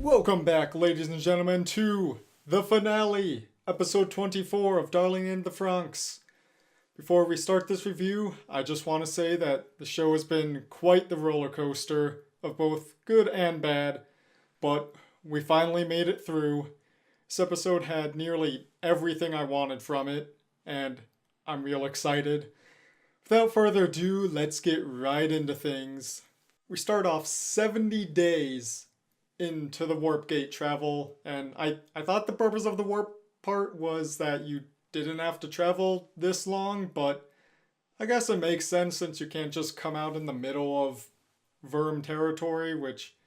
Welcome back, ladies and gentlemen, to the finale, episode 24 of Darling in the Franxx. Before we start this review, I just want to say that the show has been quite the roller coaster of both good and bad, but we finally made it through. This episode had nearly everything I wanted from it, and I'm real excited. Without further ado, let's get right into things. We start off 70 days into the warp gate travel, and I thought the purpose of the warp part was that you didn't have to travel this long, but I guess it makes sense since you can't just come out in the middle of Verm territory, which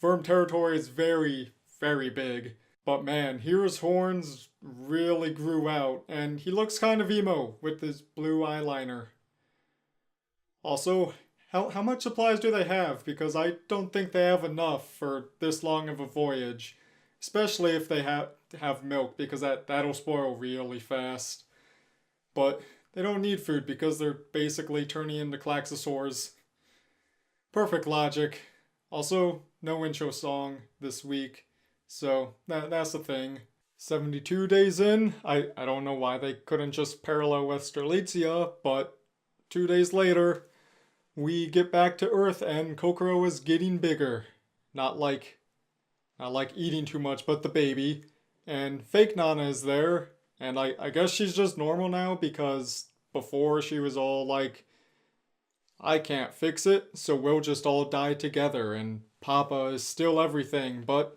Verm territory is very, very big. But man, Hero's horns really grew out, and he looks kind of emo with his blue eyeliner. Also, how much supplies do they have? Because I don't think they have enough for this long of a voyage. Especially if they have milk, because that'll spoil really fast. But they don't need food because they're basically turning into Klaxosaurs. Perfect logic. Also, no intro song this week. So that's the thing. 72 days in, I don't know why they couldn't just parallel with Strelitzia, but 2 days later, we get back to Earth and Kokoro is getting bigger. Not like eating too much, but the baby. And fake Nana is there, and I guess she's just normal now because before she was all like, I can't fix it, so we'll just all die together, and Papa is still everything, but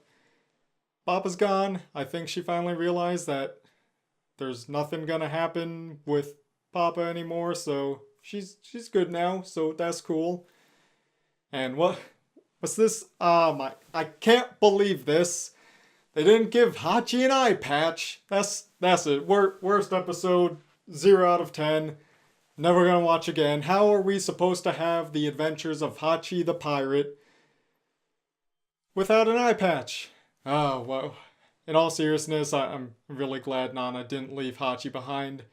Papa's gone. I think she finally realized that there's nothing gonna happen with Papa anymore, so she's good now, so that's cool. And what's this? I can't believe this. They didn't give Hachi an eye patch. That's it. Worst episode, 0 out of 10. Never gonna watch again. How are we supposed to have the adventures of Hachi the pirate without an eye patch? Oh, well. In all seriousness, I'm really glad Nana didn't leave Hachi behind.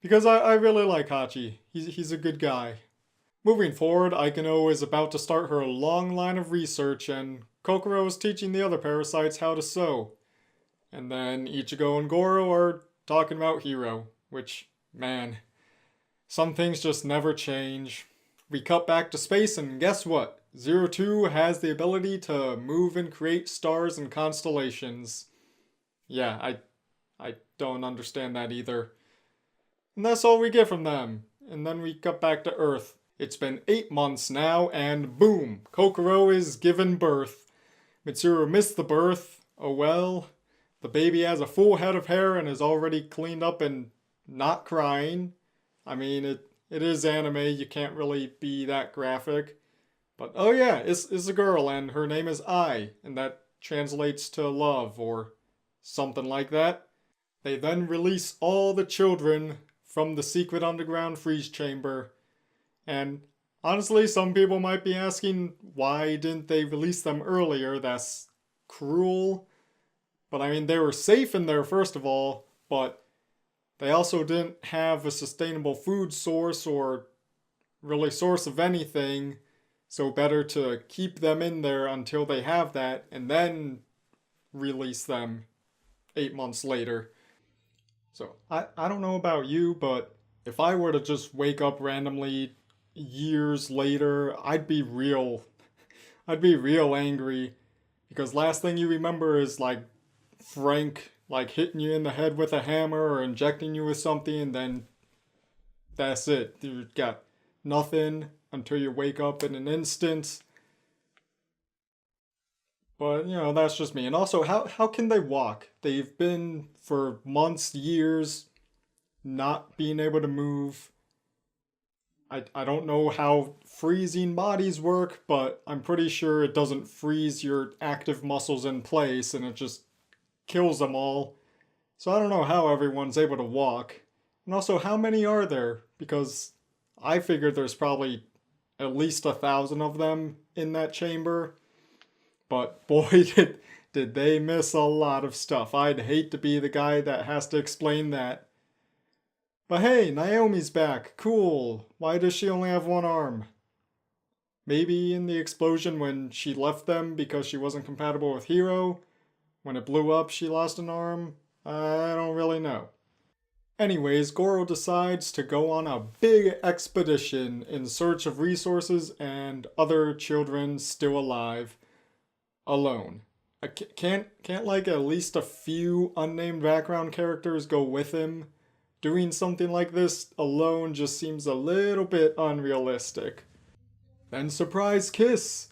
Because I really like Hachi. He's a good guy. Moving forward, Aikano is about to start her long line of research, and Kokoro is teaching the other parasites how to sew. And then Ichigo and Goro are talking about Hiro, which, man, some things just never change. We cut back to space, and guess what? 02 has the ability to move and create stars and constellations. Yeah, I don't understand that either. And that's all we get from them. And then we cut back to Earth. It's been 8 months now, and boom! Kokoro is given birth. Mitsuru missed the birth. Oh well. The baby has a full head of hair and is already cleaned up and not crying. I mean, it is anime, you can't really be that graphic. But oh yeah, it's a girl, and her name is Ai, and that translates to love, or something like that. They then release all the children from the secret underground freeze chamber. And honestly, some people might be asking, why didn't they release them earlier? That's cruel. But I mean, they were safe in there, first of all, but they also didn't have a sustainable food source or really source of anything. So better to keep them in there until they have that and then release them 8 months later. So, I don't know about you, but if I were to just wake up randomly years later, I'd be real angry. Because last thing you remember is like Frank like hitting you in the head with a hammer or injecting you with something, and then that's it. You've got nothing until you wake up in an instant. But, you know, that's just me. And also, how can they walk? They've been, for months, years, not being able to move. I don't know how freezing bodies work, but I'm pretty sure it doesn't freeze your active muscles in place, and it just kills them all. So I don't know how everyone's able to walk. And also, how many are there? Because I figured there's probably at least 1,000 of them in that chamber. But boy, did they miss a lot of stuff. I'd hate to be the guy that has to explain that. But hey, Naomi's back. Cool. Why does she only have one arm? Maybe in the explosion when she left them because she wasn't compatible with Hiro. When it blew up, she lost an arm. I don't really know. Anyways, Goro decides to go on a big expedition in search of resources and other children still alive, alone. Can't like at least a few unnamed background characters go with him? Doing something like this alone just seems a little bit unrealistic. Then surprise kiss!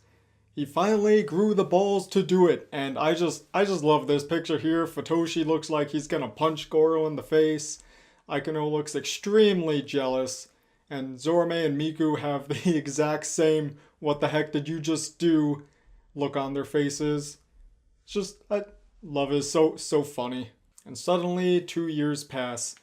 He finally grew the balls to do it, and I just love this picture here. Futoshi looks like he's gonna punch Goro in the face. Ikuno looks extremely jealous, and Zorome and Miku have the exact same "what the heck did you just do" look on their faces. It's just, love is so funny. And suddenly 2 years pass.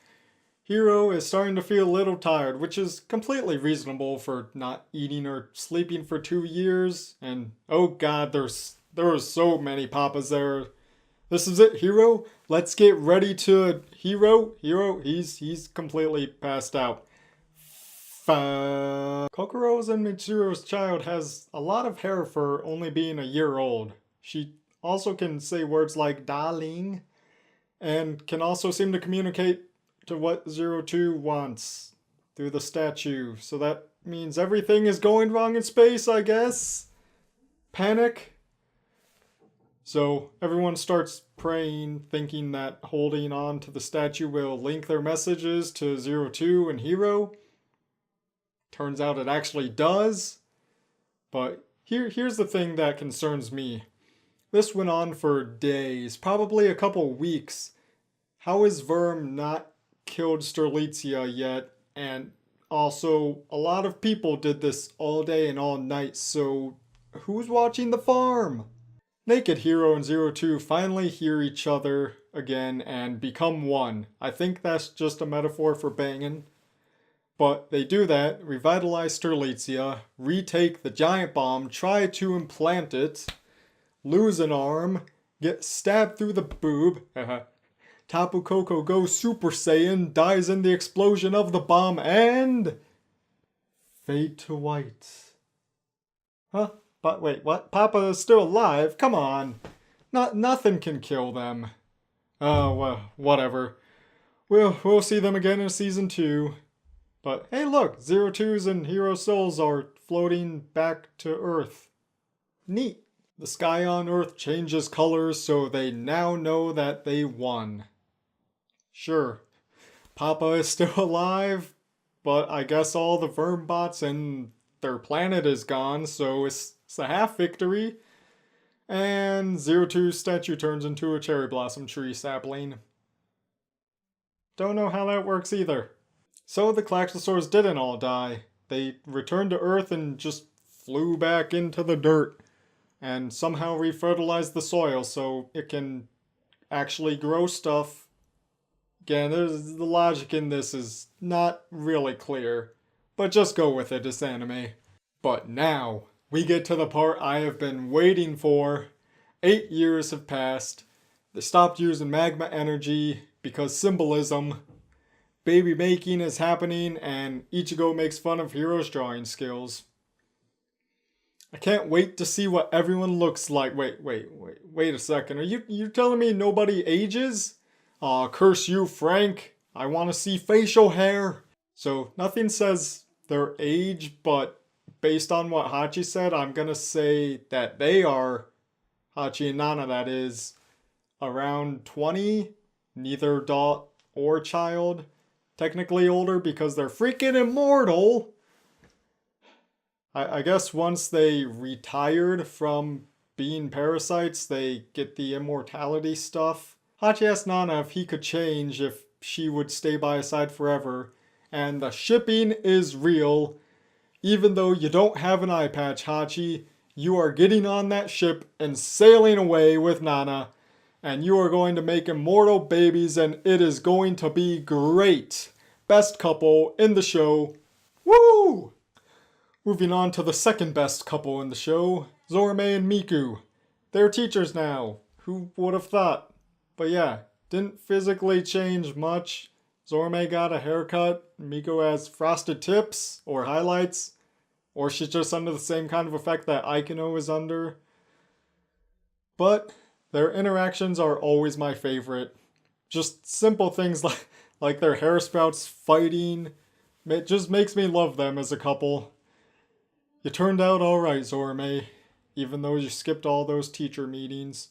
Hiro is starting to feel a little tired, which is completely reasonable for not eating or sleeping for 2 years. And oh god, there are so many papas there. This is it, Hiro. Let's get ready to Hiro. He's completely passed out. Kokoro's and Mitsuru's child has a lot of hair for only being a year old. She also can say words like darling, and can also seem to communicate to what 02 wants through the statue. So that means everything is going wrong in space, I guess? Panic? So everyone starts praying, thinking that holding on to the statue will link their messages to 02 and Hiro. Turns out it actually does. But here's the thing that concerns me. This went on for days, probably a couple weeks. How is Verm not killed Sterlitzia yet? And also, a lot of people did this all day and all night, so who's watching the farm? Naked Hiro and 02 finally hear each other again and become one. I think that's just a metaphor for banging. But they do that, revitalize Sterlitzia, retake the giant bomb, try to implant it, lose an arm, get stabbed through the boob. Tapu Koko goes Super Saiyan, dies in the explosion of the bomb, and fade to white. Huh? But wait, what? Papa is still alive? Come on. Nothing can kill them. Oh, well, whatever. We'll see them again in season 2. But hey look, 02's and Hero souls are floating back to Earth. Neat. The sky on Earth changes colors, so they now know that they won. Sure, Papa is still alive, but I guess all the Vermbots and their planet is gone, so it's a half victory. And 02's statue turns into a cherry blossom tree sapling. Don't know how that works either. So the Klaxosaurs didn't all die. They returned to Earth and just flew back into the dirt. And somehow refertilized the soil so it can actually grow stuff. Again, the logic in this is not really clear, but just go with it, it's anime. But now, we get to the part I have been waiting for. 8 years have passed. They stopped using magma energy because symbolism. Baby making is happening and Ichigo makes fun of Hiro's drawing skills. I can't wait to see what everyone looks like. Wait a second. Are you telling me nobody ages? Aw, curse you, Frank. I want to see facial hair. So nothing says their age, but based on what Hachi said, I'm gonna say that they are, Hachi and Nana that is, around 20. Neither adult or child. Technically older because they're freaking immortal. I guess once they retired from being parasites, they get the immortality stuff. Hachi asked Nana if he could change, if she would stay by his side forever. And the shipping is real. Even though you don't have an eye patch, Hachi, you are getting on that ship and sailing away with Nana. And you are going to make immortal babies and it is going to be great. Best couple in the show. Woo! Moving on to the second best couple in the show, Zorome and Miku. They're teachers now. Who would have thought? But yeah, didn't physically change much. Zorome got a haircut. Miku has frosted tips or highlights. or she's just under the same kind of effect that Aikino is under. But their interactions are always my favorite. Just simple things like their hair sprouts fighting. It just makes me love them as a couple. You turned out alright, Zorame, even though you skipped all those teacher meetings.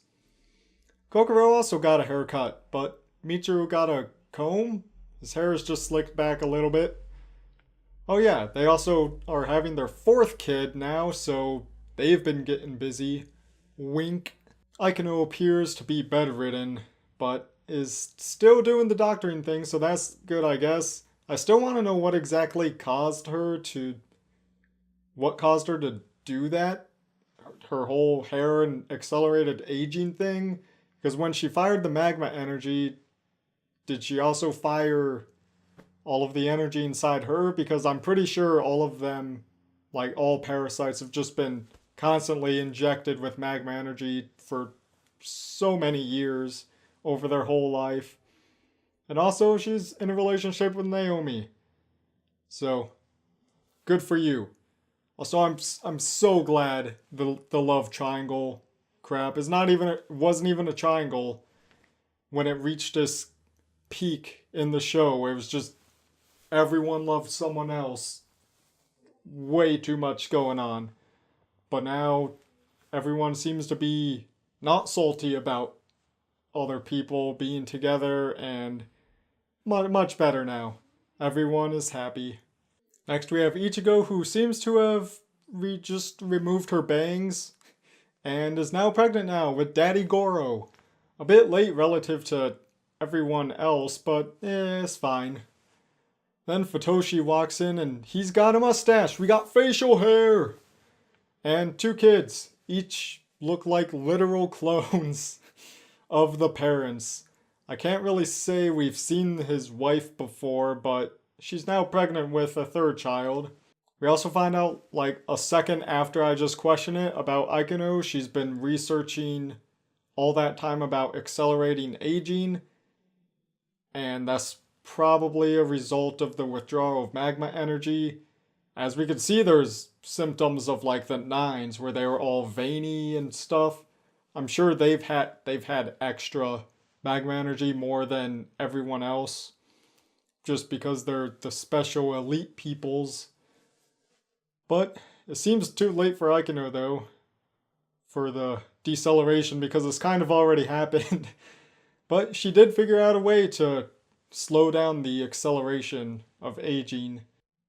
Kokoro also got a haircut, but Michiru got a comb? His hair is just slicked back a little bit. Oh yeah, they also are having their 4th kid now, so they've been getting busy. Wink. Aikino appears to be bedridden, but is still doing the doctoring thing, so that's good, I guess. I still want to know what exactly caused her to do that. Her whole hair and accelerated aging thing. Because when she fired the magma energy, did she also fire all of the energy inside her? Because I'm pretty sure all of them, like all parasites, have just been constantly injected with magma energy for so many years over their whole life. And also, she's in a relationship with Naomi. So, good for you. Also, I'm so glad the love triangle crap wasn't even a triangle when it reached this peak in the show where it was just everyone loved someone else. Way too much going on. But now everyone seems to be not salty about other people being together, and much better now. Everyone is happy. Next we have Ichigo, who seems to have just removed her bangs and is now pregnant now with Daddy Goro. A bit late relative to everyone else, but it's fine. Then Futoshi walks in and he's got a mustache. We got facial hair! And 2 kids. Each look like literal clones of the parents. I can't really say we've seen his wife before, but she's now pregnant with a 3rd child. We also find out, like, a second after I just questioned it about Aikino, she's been researching all that time about accelerating aging, and that's probably a result of the withdrawal of magma energy. As we can see, there's symptoms of, like, the 9s, where they were all veiny and stuff. I'm sure they've had extra magma energy more than everyone else, just because they're the special elite peoples. But it seems too late for Aikino, though, for the deceleration, because it's kind of already happened. But she did figure out a way to slow down the acceleration of aging.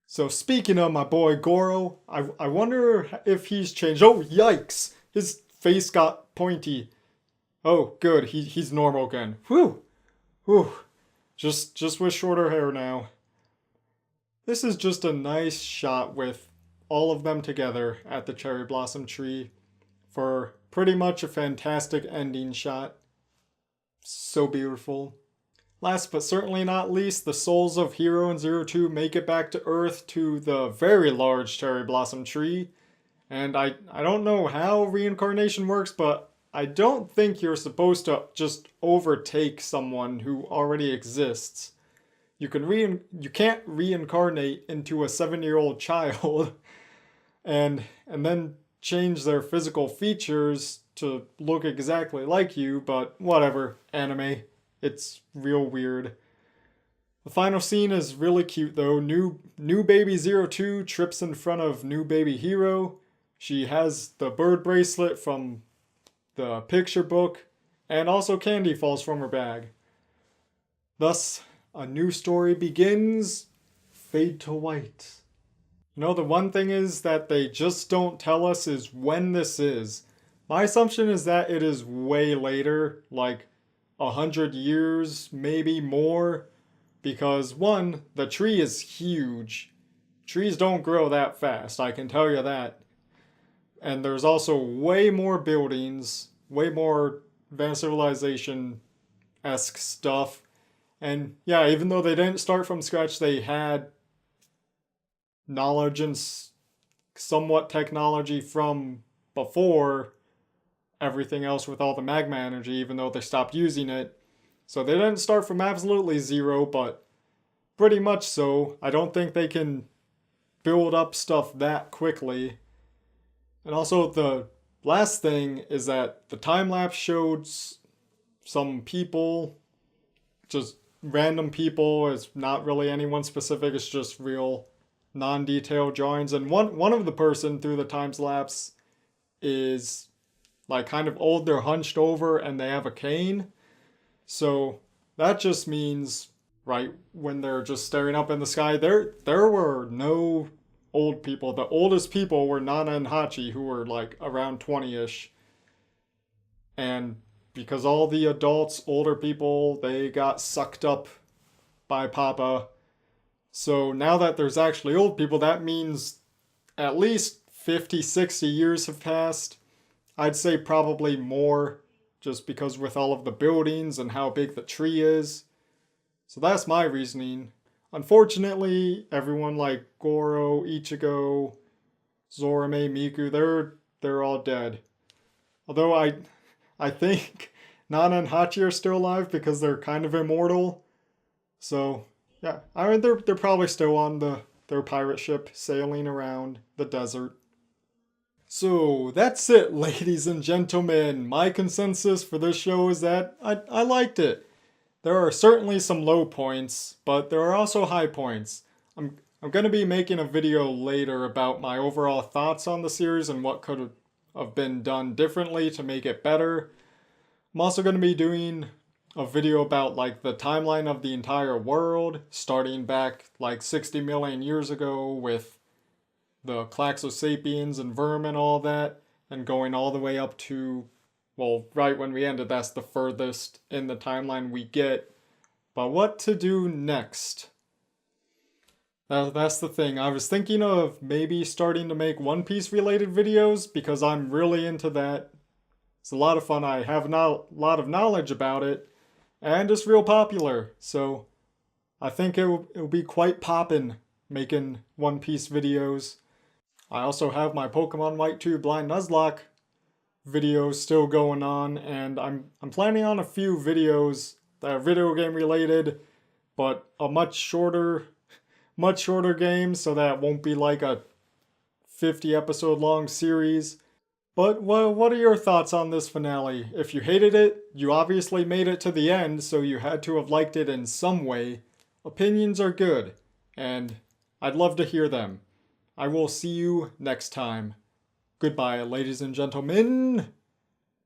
So speaking of my boy Goro, I wonder if he's changed. Oh, yikes! His face got pointy. Oh, good. He's normal again. Whew! Whew. Just with shorter hair now. This is just a nice shot with all of them together at the cherry blossom tree for pretty much a fantastic ending shot. So beautiful. Last but certainly not least, the souls of Hero and Zero Two make it back to Earth to the very large cherry blossom tree. And I don't know how reincarnation works, but I don't think you're supposed to just overtake someone who already exists. You can't reincarnate into a 7-year-old child and then change their physical features to look exactly like you, but whatever, anime. It's real weird. The final scene is really cute though. New baby 02 trips in front of new baby Hero. She has the bird bracelet from the picture book, and also candy falls from her bag. Thus, a new story begins. Fade to white. You know, the one thing is that they just don't tell us is when this is. My assumption is that it is way later, like 100 years, maybe more, because 1, the tree is huge. Trees don't grow that fast, I can tell you that. And there's also way more buildings, way more advanced civilization-esque stuff. And yeah, even though they didn't start from scratch, they had knowledge and somewhat technology from before everything else with all the magma energy, even though they stopped using it. So they didn't start from absolutely zero, but pretty much so. I don't think they can build up stuff that quickly. And also the last thing is that the time lapse showed some people, just random people. It's not really anyone specific, it's just real non-detailed drawings. And one of the person through the time lapse is like kind of old, they're hunched over and they have a cane. So that just means, right, when they're just staring up in the sky, there were no old people. The oldest people were Nana and Hachi, who were like around 20-ish. And because all the adults, older people, they got sucked up by Papa. So now that there's actually old people, that means at least 50, 60 years have passed. I'd say probably more, just because with all of the buildings and how big the tree is. So that's my reasoning. Unfortunately, everyone like Goro, Ichigo, Zorame, Miku, they're all dead. Although I think Nana and Hachi are still alive because they're kind of immortal. So yeah, I mean they're probably still on their pirate ship sailing around the desert. So that's it, ladies and gentlemen. My consensus for this show is that I liked it. There are certainly some low points, but there are also high points. I'm going to be making a video later about my overall thoughts on the series and what could have been done differently to make it better. I'm also going to be doing a video about like the timeline of the entire world, starting back like 60 million years ago with the Klaxosapiens and vermin and all that, and going all the way up to, well, right when we ended, that's the furthest in the timeline we get. But what to do next? That's the thing. I was thinking of maybe starting to make One Piece related videos because I'm really into that. It's a lot of fun. I have a lot of knowledge about it, and it's real popular. So I think it'll be quite poppin' making One Piece videos. I also have my Pokemon White 2 Blind Nuzlocke videos still going on, and I'm planning on a few videos that are video game related, but a much shorter game, so that it won't be like a 50 episode long series. But what are your thoughts on this finale? If you hated it, you obviously made it to the end, so you had to have liked it in some way. Opinions are good, and I'd love to hear them. I will see you next time. Goodbye, ladies and gentlemen.